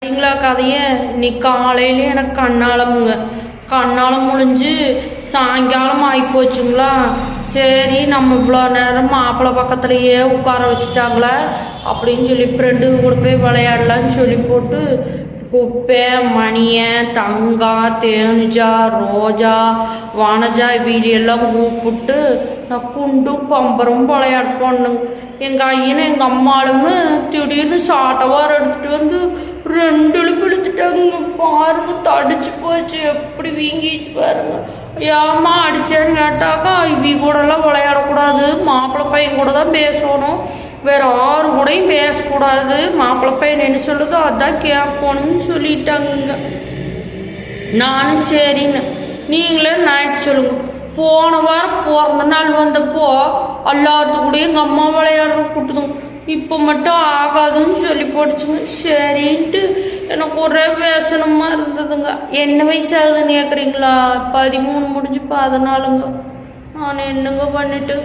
சரிங்களா கதையை இன்னைக்கு காலையில எனக்கு கண்ணாலம் முடிஞ்சு சாயங்காலம் ஆகிப்போச்சுங்களா. சரி நம்ம இவ்வளோ நேரம் மாப்பிள்ளை பக்கத்துலேயே உட்கார வச்சுட்டாங்களே அப்படின்னு சொல்லி ஃப்ரெண்டு கூட போய் விளையாடலான்னு சொல்லி போட்டு குப்பை மணியை தங்கா தேனுஜா ரோஜா வனஜா வீடியெல்லாம் கூப்பிட்டு நான் குண்டும் பம்பரம் விளையாட போனேங்க. எங்கள் ஐயனும் எங்கள் அம்மாளுமே திடீர்னு சாட்டவார் எடுத்துகிட்டு வந்து 2 இழுப்பு இழுத்துட்டாங்க. பாருங்க தடிச்சு போச்சு, எப்படி வீங்கிச்சு பாருங்க. ஏமா அடிச்சேன்னு கேட்டாக்கா இவி கூடலாம் விளையாடக்கூடாது, மாப்பிள்ளை பையன் கூட தான் பேசணும், வேறு ஆறு கூடயும் பேசக்கூடாது, மாப்பிள்ளை பையன் என்ன சொல்லுதோ அதான் கேட்கணும்னு சொல்லிட்டாங்க. நானும் சரிங்க நீங்களே நான் சொல்லுங்க. போன வாரம் பிறந்த நாள் வந்தப்போ எல்லாத்து கூட எங்கள் அம்மா விளையாடுற கூட்டுதுங்க. இப்போ மட்டும் ஆகாதுன்னு சொல்லி போட்டுச்சுங்க. சரின்ட்டு எனக்கு ஒரே வேசனமாக இருந்ததுங்க. என்ன வயசாகுதுன்னு கேட்குறீங்களா? 13 முடிஞ்சு 14ங்க. நான் என்னங்க பண்ணிட்டு